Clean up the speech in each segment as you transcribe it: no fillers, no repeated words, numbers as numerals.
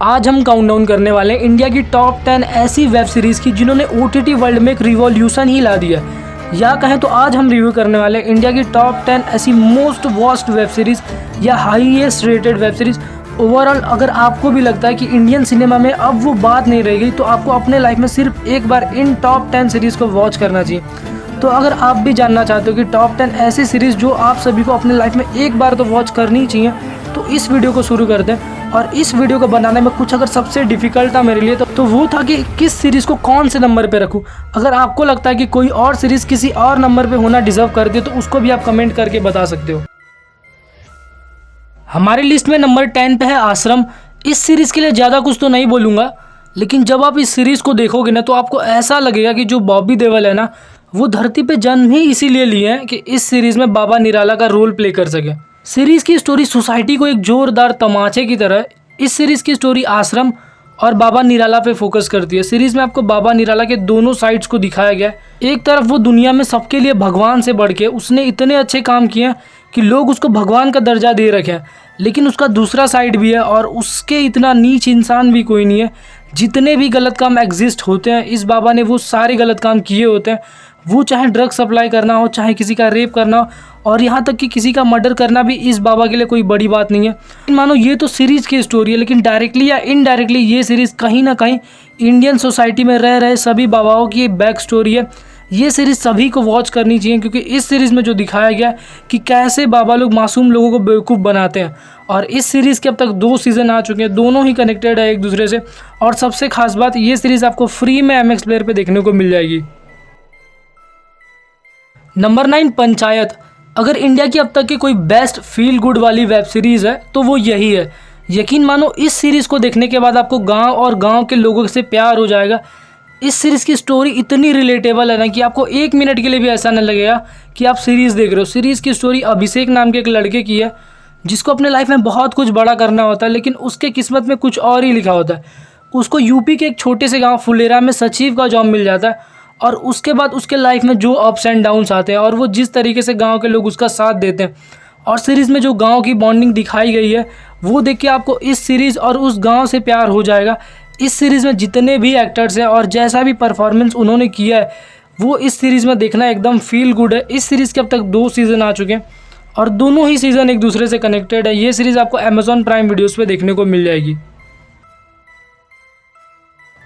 आज हम काउंटडाउन करने वाले हैं इंडिया की टॉप 10 ऐसी वेब सीरीज़ की जिन्होंने OTT वर्ल्ड में एक रिवॉल्यूशन ही ला दिया। या कहें तो आज हम रिव्यू करने वाले हैं इंडिया की टॉप 10 ऐसी मोस्ट वॉस्ट वेब सीरीज़ या highest rated web series. Overall अगर आपको भी लगता है कि इंडियन सिनेमा में अब वो बात नहीं रह गई, तो आपको अपने लाइफ में सिर्फ एक बार इन टॉप 10 सीरीज़ को वॉच करना चाहिए। तो अगर आप भी जानना चाहते हो कि टॉप 10 ऐसी सीरीज़ जो आप सभी को अपने लाइफ में एक बार तो वॉच करनी चाहिए, तो इस वीडियो को शुरू कर दें। और इस वीडियो को बनाने में कुछ अगर सबसे डिफ़िकल्ट था मेरे लिए तो वो था कि किस सीरीज़ को कौन से नंबर पे रखूं। अगर आपको लगता है कि कोई और सीरीज़ किसी और नंबर पे होना डिज़र्व करती है तो उसको भी आप कमेंट करके बता सकते हो। हमारी लिस्ट में नंबर 10 पे है आश्रम। इस सीरीज़ के लिए ज़्यादा कुछ तो नहीं बोलूँगा, लेकिन जब आप इस सीरीज़ को देखोगे ना तो आपको ऐसा लगेगा कि जो बॉबी देओल है ना, वो धरती पे जन्म ही इसीलिए लिए हैं कि इस सीरीज़ में बाबा निराला का रोल प्ले कर सके। सीरीज़ की स्टोरी सोसाइटी को एक जोरदार तमाचे की तरह इस सीरीज़ की स्टोरी आश्रम और बाबा निराला पे फोकस करती है। सीरीज़ में आपको बाबा निराला के दोनों साइड्स को दिखाया गया है। एक तरफ वो दुनिया में सबके लिए भगवान से बढ़ के उसने इतने अच्छे काम किए हैं कि लोग उसको भगवान का दर्जा दे रखे हैं, लेकिन उसका दूसरा साइड भी है और उसके इतना नीच इंसान भी कोई नहीं है। जितने भी गलत काम एग्जिस्ट होते हैं, इस बाबा ने वो सारे गलत काम किए होते हैं। वो चाहे ड्रग सप्लाई करना हो, चाहे किसी का रेप करना हो, और यहाँ तक कि किसी का मर्डर करना भी इस बाबा के लिए कोई बड़ी बात नहीं है। मानो ये तो सीरीज़ की स्टोरी है, लेकिन डायरेक्टली या इनडायरेक्टली ये सीरीज़ कहीं ना कहीं इंडियन सोसाइटी में रह रहे सभी बाबाओं की एक बैक स्टोरी है। ये सीरीज़ सभी को वॉच करनी चाहिए, क्योंकि इस सीरीज़ में जो दिखाया गया है कि कैसे बाबा लोग मासूम लोगों को बेवकूफ़ बनाते हैं। और इस सीरीज़ के अब तक 2 सीज़न आ चुके हैं, दोनों ही कनेक्टेड है एक दूसरे से। और सबसे खास बात, ये सीरीज़ आपको फ्री में MX प्लेयर पर देखने को मिल जाएगी। नंबर 9 पंचायत। अगर इंडिया की अब तक की कोई बेस्ट फील गुड वाली वेब सीरीज़ है तो वो यही है। यकीन मानो इस सीरीज़ को देखने के बाद आपको गांव और गांव के लोगों से प्यार हो जाएगा। इस सीरीज़ की स्टोरी इतनी रिलेटेबल है ना कि आपको 1 मिनट के लिए भी ऐसा नहीं लगेगा कि आप सीरीज़ देख रहे हो। सीरीज़ की स्टोरी अभिषेक नाम के एक लड़के की है, जिसको अपने लाइफ में बहुत कुछ बड़ा करना होता है, लेकिन उसके किस्मत में कुछ और ही लिखा होता है। उसको यूपी के एक छोटे से गाँव फुलेरा में सचिव का जॉब मिल जाता है, और उसके बाद उसके लाइफ में जो अप्स एंड डाउन्स आते हैं और वो जिस तरीके से गांव के लोग उसका साथ देते हैं, और सीरीज़ में जो गांव की बॉन्डिंग दिखाई गई है वो देख के आपको इस सीरीज़ और उस गांव से प्यार हो जाएगा। इस सीरीज़ में जितने भी एक्टर्स हैं और जैसा भी परफॉर्मेंस उन्होंने किया है, वो इस सीरीज़ में देखना एकदम फील गुड है। इस सीरीज़ के अब तक 2 सीज़न आ चुके हैं और दोनों ही सीज़न एक दूसरे से कनेक्टेड है। ये सीरीज़ आपको Amazon प्राइम वीडियोज़ पे देखने को मिल जाएगी।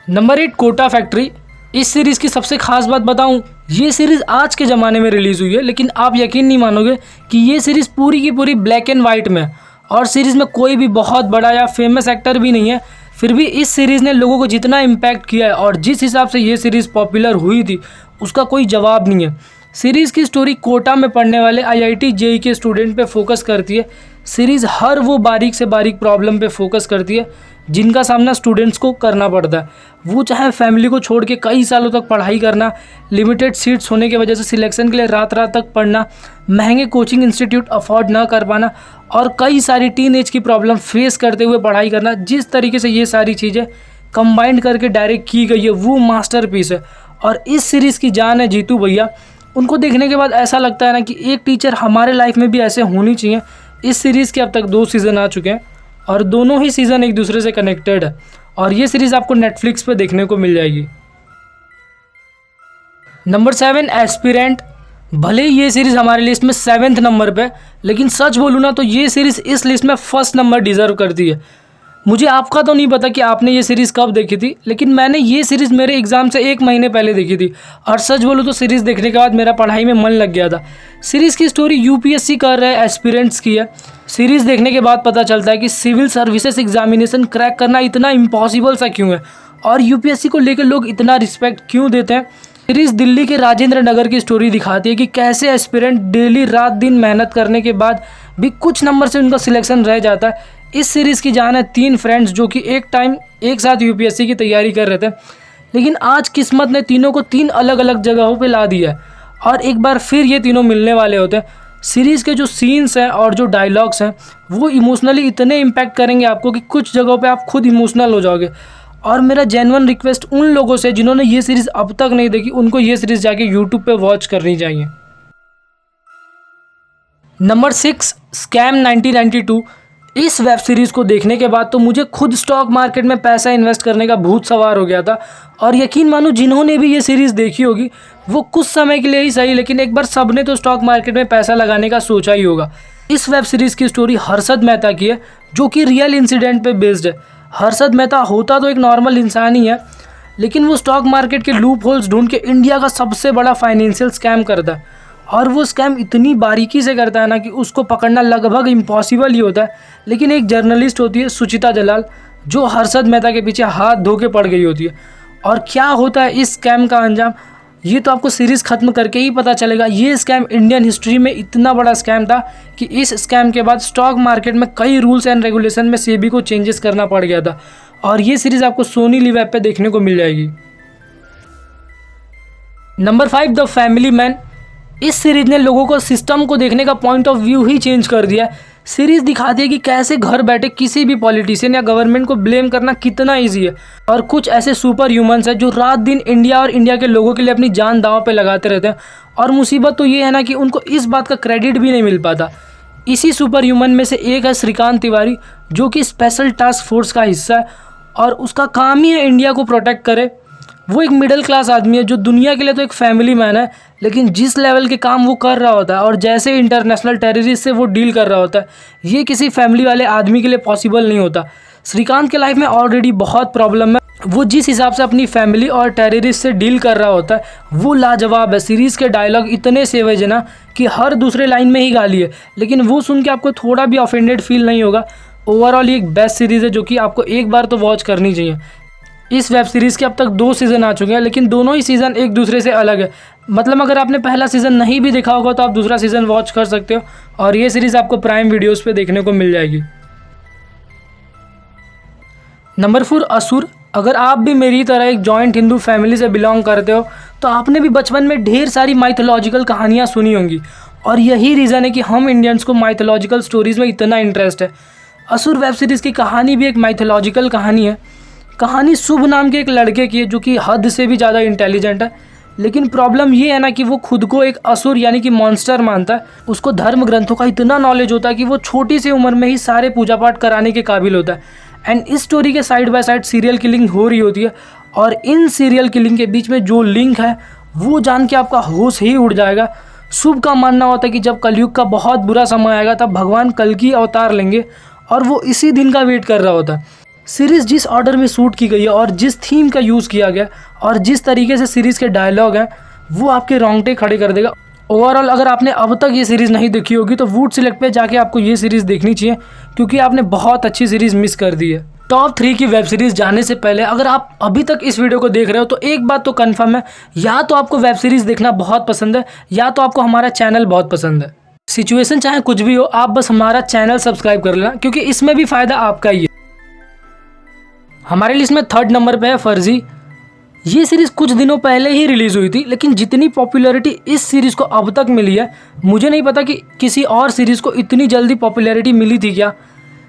Number 8 Kota factory. इस सीरीज़ की सबसे खास बात बताऊं, ये सीरीज़ आज के ज़माने में रिलीज़ हुई है, लेकिन आप यकीन नहीं मानोगे कि ये सीरीज़ पूरी की पूरी ब्लैक एंड वाइट में, और सीरीज़ में कोई भी बहुत बड़ा या फेमस एक्टर भी नहीं है। फिर भी इस सीरीज़ ने लोगों को जितना इम्पैक्ट किया है और जिस हिसाब से ये सीरीज़ पॉपुलर हुई थी, उसका कोई जवाब नहीं है। सीरीज़ की स्टोरी कोटा में पढ़ने वाले IIT JEE के स्टूडेंट पे फोकस करती है। सीरीज़ हर वो बारीक से बारीक प्रॉब्लम पे फोकस करती है जिनका सामना स्टूडेंट्स को करना पड़ता है। वो चाहे फैमिली को छोड़ के कई सालों तक पढ़ाई करना, लिमिटेड सीट्स होने की वजह से सिलेक्शन के लिए रात रात तक पढ़ना, महंगे कोचिंग इंस्टीट्यूट अफोर्ड ना कर पाना, और कई सारी टीनेज की प्रॉब्लम फेस करते हुए पढ़ाई करना। जिस तरीके से ये सारी चीज़ें कंबाइंड करके डायरेक्ट की गई है, वो मास्टरपीस है। और इस सीरीज़ की जान है जीतू भैया। उनको देखने के बाद ऐसा लगता है ना कि एक टीचर हमारे लाइफ में भी ऐसे होनी चाहिए। इस सीरीज़ के अब तक 2 सीज़न आ चुके हैं और दोनों ही सीज़न एक दूसरे से कनेक्टेड है, और ये सीरीज़ आपको नेटफ्लिक्स पे देखने को मिल जाएगी। Number 7 aspirant. भले ही ये सीरीज़ हमारी लिस्ट में 7th नंबर पे, लेकिन सच बोलूँ ना तो ये सीरीज़ इस लिस्ट में 1st नंबर डिज़र्व करती है। मुझे आपका तो नहीं पता कि आपने ये सीरीज़ कब देखी थी, लेकिन मैंने ये सीरीज़ मेरे एग्ज़ाम से 1 महीने पहले देखी थी, और सच बोलूँ तो सीरीज़ देखने के बाद मेरा पढ़ाई में मन लग गया था। सीरीज़ की स्टोरी UPSC कर रहे एस्पिरेंट्स की है। सीरीज़ देखने के बाद पता चलता है कि सिविल सर्विसेज एग्जामिनेशन क्रैक करना इतना इम्पॉसिबल सा क्यों है, और UPSC को लेकर लोग इतना रिस्पेक्ट क्यों देते हैं। सीरीज़ दिल्ली के राजेंद्र नगर की स्टोरी दिखाती है कि कैसे एस्पिरेंट डेली रात दिन मेहनत करने के बाद भी कुछ नंबर से उनका सिलेक्शन रह जाता है। इस सीरीज़ की जान है 3 फ्रेंड्स जो कि एक टाइम एक साथ UPSC की तैयारी कर रहे थे, लेकिन आज किस्मत ने तीनों को 3 अलग अलग जगहों पे ला दिया है, और एक बार फिर ये तीनों मिलने वाले होते हैं। सीरीज़ के जो सीन्स हैं और जो डायलॉग्स हैं वो इमोशनली इतने इम्पैक्ट करेंगे आपको कि कुछ जगहों पे आप खुद इमोशनल हो जाओगे। और मेरा जेन्युइन रिक्वेस्ट उन लोगों से जिन्होंने ये सीरीज़ अब तक नहीं देखी, उनको ये सीरीज़ जाके यूट्यूब पे वॉच करनी चाहिए। Number 6 scam 1992। इस वेब सीरीज़ को देखने के बाद तो मुझे खुद स्टॉक मार्केट में पैसा इन्वेस्ट करने का भूत सवार हो गया था। और यकीन मानो जिन्होंने भी ये सीरीज़ देखी होगी वो कुछ समय के लिए ही सही लेकिन एक बार सबने तो स्टॉक मार्केट में पैसा लगाने का सोचा ही होगा। इस वेब सीरीज़ की स्टोरी हर्षद मेहता की है जो कि रियल इंसिडेंट पे बेस्ड है। हर्षद मेहता होता तो एक नॉर्मल इंसान ही है लेकिन वो स्टॉक मार्केट के लूप होल्स ढूंढ के इंडिया का सबसे बड़ा फाइनेंशियल स्कैम करता है। और वो स्कैम इतनी बारीकी से करता है ना कि उसको पकड़ना लगभग इम्पॉसिबल ही होता है। लेकिन एक जर्नलिस्ट होती है सुचिता जलाल जो हर्षद मेहता के पीछे हाथ धो के पड़ गई होती है। और क्या होता है इस स्कैम का अंजाम ये तो आपको सीरीज़ ख़त्म करके ही पता चलेगा। ये स्कैम इंडियन हिस्ट्री में इतना बड़ा स्कैम था कि इस स्कैम के बाद स्टॉक मार्केट में कई रूल्स एंड रेगुलेशन में सेबी को चेंजेस करना पड़ गया था। और ये सीरीज़ आपको सोनी लिव ऐप पे देखने को मिल जाएगी। Number 5 the family man. इस सीरीज़ ने लोगों को सिस्टम को देखने का point of view he change कर दिया है। सीरीज़ दिखाती है कि कैसे घर बैठे किसी भी पॉलिटिशियन या गवर्नमेंट को ब्लेम करना कितना ईजी है। और कुछ ऐसे सुपर ह्यूमंस हैं जो रात दिन इंडिया और इंडिया के लोगों के लिए अपनी जान दांव पे लगाते रहते हैं। और मुसीबत तो ये है ना कि उनको इस बात का क्रेडिट भी नहीं मिल पाता। इसी सुपर ह्यूमन में से एक है श्रीकांत तिवारी जो कि स्पेशल टास्क फोर्स का हिस्सा है और उसका काम ही है इंडिया को प्रोटेक्ट करे। वो एक मिडिल क्लास आदमी है जो दुनिया के लिए तो एक फैमिली मैन है लेकिन जिस लेवल के काम वो कर रहा होता है और जैसे इंटरनेशनल टेररिस्ट से वो डील कर रहा होता है ये किसी फैमिली वाले आदमी के लिए पॉसिबल नहीं होता। श्रीकांत के लाइफ में ऑलरेडी बहुत प्रॉब्लम है। वो जिस हिसाब से अपनी फैमिली और टेररिस्ट से डील कर रहा होता है वो लाजवाब है। सीरीज़ के डायलॉग इतने सेवेज है ना कि हर दूसरे लाइन में ही गाली है लेकिन वो सुन के आपको थोड़ा भी ऑफेंडेड फील नहीं होगा। ओवरऑल ये एक बेस्ट सीरीज़ है जो कि आपको एक बार तो वॉच करनी चाहिए। इस वेब सीरीज़ के अब तक 2 सीज़न आ चुके हैं लेकिन दोनों ही सीज़न एक दूसरे से अलग है। मतलब अगर आपने पहला सीज़न नहीं भी देखा होगा तो आप दूसरा सीज़न वॉच कर सकते हो। और ये सीरीज़ आपको प्राइम वीडियोस पे देखने को मिल जाएगी। नंबर 4 असुर। अगर आप भी मेरी तरह एक जॉइंट हिंदू फैमिली से बिलोंग करते हो तो आपने भी बचपन में ढेर सारी माइथोलॉजिकल कहानियाँ सुनी होंगी और यही रीज़न है कि हम इंडियंस को माइथोलॉजिकल स्टोरीज़ में इतना इंटरेस्ट है। असुर वेब सीरीज़ की कहानी भी एक माइथोलॉजिकल कहानी है। कहानी शुभ नाम के एक लड़के की है जो कि हद से भी ज़्यादा इंटेलिजेंट है लेकिन प्रॉब्लम ये है ना कि वो खुद को एक असुर यानी कि मॉन्स्टर मानता है। उसको धर्म ग्रंथों का इतना नॉलेज होता है कि वो छोटी सी उम्र में ही सारे पूजा पाठ कराने के काबिल होता है। एंड इस स्टोरी के side by side serial killing हो रही होती है और इन सीरियल किलिंग के बीच में जो लिंक है वो जान के आपका होश ही उड़ जाएगा। शुभ का मानना होता है कि जब कलयुग का बहुत बुरा समय आएगा तब भगवान कल्कि अवतार लेंगे और वो इसी दिन का वेट कर रहा होता है। सीरीज़ जिस ऑर्डर में शूट की गई है और जिस थीम का यूज़ किया गया और जिस तरीके से सीरीज़ के डायलॉग हैं वो आपके रोंगटे खड़े कर देगा। ओवरऑल अगर आपने अब तक ये सीरीज़ नहीं देखी होगी तो वूड सिलेक्ट पे जाके आपको ये सीरीज़ देखनी चाहिए क्योंकि आपने बहुत अच्छी सीरीज़ मिस कर दी है। टॉप 3 की वेब सीरीज़ जाने से पहले अगर आप अभी तक इस वीडियो को देख रहे हो तो एक बात तो कन्फर्म है, या तो आपको वेब सीरीज़ देखना बहुत पसंद है या तो आपको हमारा चैनल बहुत पसंद है। सिचुएशन चाहे कुछ भी हो आप बस हमारा चैनल सब्सक्राइब कर लेना क्योंकि इसमें भी फ़ायदा आपका ही है। हमारे लिस्ट में 3rd नंबर पे है फर्जी। ये सीरीज़ कुछ दिनों पहले ही रिलीज़ हुई थी लेकिन जितनी पॉपुलैरिटी इस सीरीज़ को अब तक मिली है मुझे नहीं पता कि किसी और सीरीज़ को इतनी जल्दी पॉपुलैरिटी मिली थी क्या।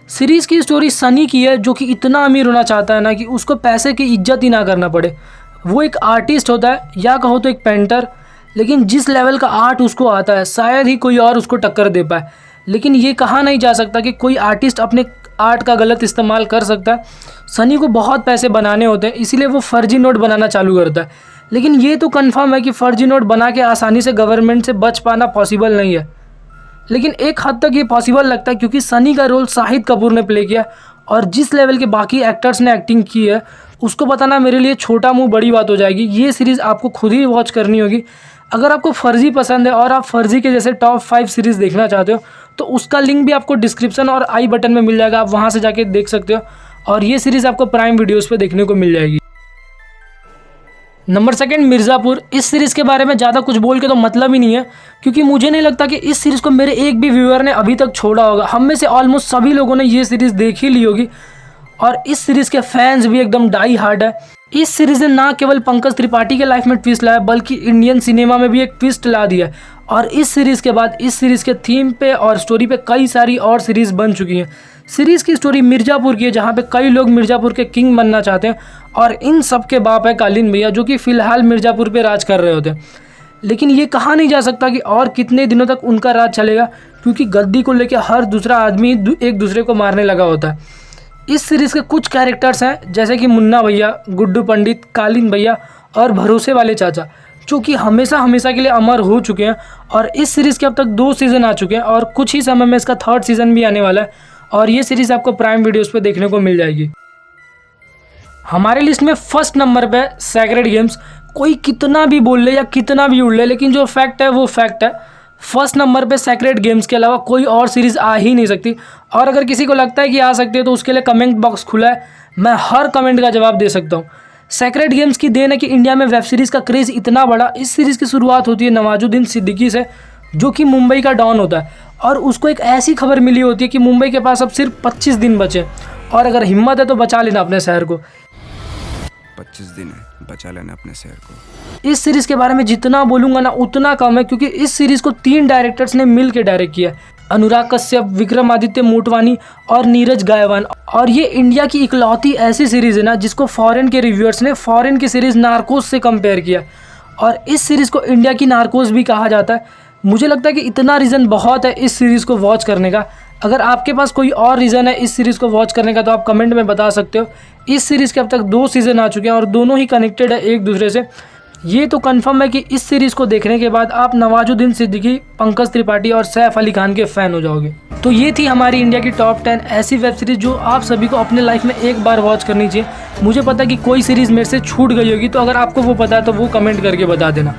सीरीज़ की स्टोरी सनी की है जो कि इतना अमीर होना चाहता है ना कि उसको पैसे की इज्जत ही ना करना पड़े। वो एक आर्टिस्ट होता है या कहो तो एक पेंटर, लेकिन जिस लेवल का आर्ट उसको आता है शायद ही कोई और उसको टक्कर दे पाए। लेकिन ये कहा नहीं जा सकता कि कोई आर्टिस्ट अपने आर्ट का गलत इस्तेमाल कर सकता है। सनी को बहुत पैसे बनाने होते हैं इसीलिए वो फर्जी नोट बनाना चालू करता है। लेकिन ये तो कंफर्म है कि फर्जी नोट बना के आसानी से गवर्नमेंट से बच पाना पॉसिबल नहीं है। लेकिन एक हद तक ये पॉसिबल लगता है क्योंकि सनी का रोल शाहिद कपूर ने प्ले किया और जिस लेवल के बाकी एक्टर्स ने एक्टिंग की है उसको बताना मेरे लिए छोटा मुँह बड़ी बात हो जाएगी। ये सीरीज़ आपको खुद ही वॉच करनी होगी। अगर आपको फर्जी पसंद है और आप फर्जी के जैसे टॉप 5 सीरीज़ देखना चाहते हो तो उसका लिंक भी आपको डिस्क्रिप्शन और आई बटन में मिल जाएगा, आप वहाँ से जाके देख सकते हो। और ये सीरीज़ आपको प्राइम वीडियोस पे देखने को मिल जाएगी। नंबर 2 मिर्ज़ापुर। इस सीरीज़ के बारे में ज़्यादा कुछ बोल के तो मतलब ही नहीं है क्योंकि मुझे नहीं लगता कि इस सीरीज़ को मेरे एक भी व्यूअर ने अभी तक छोड़ा होगा। हम में से ऑलमोस्ट सभी लोगों ने ये सीरीज़ देख ही ली होगी और इस सीरीज़ के फैंस भी एकदम डाई हार्ड है। इस सीरीज़ ने ना केवल पंकज त्रिपाठी के लाइफ में ट्विस्ट लाया बल्कि इंडियन सिनेमा में भी एक ट्विस्ट ला दिया। और इस सीरीज़ के बाद इस सीरीज़ के थीम पे और स्टोरी पे कई सारी और सीरीज़ बन चुकी हैं। सीरीज़ की स्टोरी मिर्ज़ापुर की है जहाँ पे कई लोग मिर्ज़ापुर के किंग बनना चाहते हैं और इन सब के बाप है कालीन भैया जो कि फ़िलहाल मिर्ज़ापुर पे राज कर रहे होते हैं। लेकिन ये कहा नहीं जा सकता कि और कितने दिनों तक उनका राज चलेगा क्योंकि गद्दी को लेकर हर दूसरा आदमी एक दूसरे को मारने लगा होता है। इस सीरीज़ के कुछ कैरेक्टर्स हैं जैसे कि मुन्ना भैया, गुड्डू पंडित, कालीन भैया और भरोसे वाले चाचा, जो कि हमेशा हमेशा के लिए अमर हो चुके हैं। और इस सीरीज़ के अब तक 2 सीज़न आ चुके हैं और कुछ ही समय में इसका 3rd सीज़न भी आने वाला है और ये सीरीज़ आपको प्राइम वीडियोज़ पे देखने को मिल जाएगी। हमारे लिस्ट में फर्स्ट नंबर पे सेक्रेड गेम्स। कोई कितना भी बोल ले या कितना भी उड़ ले, लेकिन जो फैक्ट है वो फैक्ट है। फर्स्ट नंबर पे सेक्रेड गेम्स के अलावा कोई और सीरीज़ आ ही नहीं सकती। और अगर किसी को लगता है कि आ सकती है तो उसके लिए कमेंट बॉक्स खुला है, मैं हर कमेंट का जवाब दे सकता हूँ। सेक्रेड गेम्स की देन है कि इंडिया में वेब सीरीज़ का क्रेज़ इतना बड़ा। इस सीरीज़ की शुरुआत होती है नवाजुद्दीन सिद्दीकी से, जो कि मुंबई का डॉन होता है और उसको एक ऐसी खबर मिली होती है कि मुंबई के पास अब सिर्फ 25 दिन बचे और अगर हिम्मत है तो बचा लेना अपने शहर को। 25 दिन है, बचा लेना अपने शहर को। इस सीरीज़ के बारे में जितना बोलूँगा ना उतना कम है, क्योंकि इस सीरीज़ को 3 डायरेक्टर्स ने मिल के डायरेक्ट किया, अनुराग कश्यप, विक्रमादित्य मोटवानी और नीरज गायवान। और ये इंडिया की इकलौती ऐसी सीरीज़ है ना जिसको फॉरेन के रिव्यूअर्स ने फॉरेन की सीरीज़ नार्कोस से कंपेयर किया और इस सीरीज़ को इंडिया की नार्कोस भी कहा जाता है। मुझे लगता है कि इतना रीज़न बहुत है इस सीरीज़ को वॉच करने का। अगर आपके पास कोई और रीज़न है इस सीरीज़ को वॉच करने का तो आप कमेंट में बता सकते हो। इस सीरीज़ के अब तक 2 सीज़न आ चुके हैं और दोनों ही कनेक्टेड है एक दूसरे से। ये तो कंफर्म है कि इस सीरीज़ को देखने के बाद आप नवाजुद्दीन सिद्दीकी, पंकज त्रिपाठी और सैफ अली खान के फ़ैन हो जाओगे। तो ये थी हमारी इंडिया की टॉप 10 ऐसी वेब सीरीज़ जो आप सभी को अपने लाइफ में एक बार वॉच करनी चाहिए। मुझे पता है कि कोई सीरीज़ मेरे से छूट गई होगी, तो अगर आपको वो पता है तो वो कमेंट करके बता देना।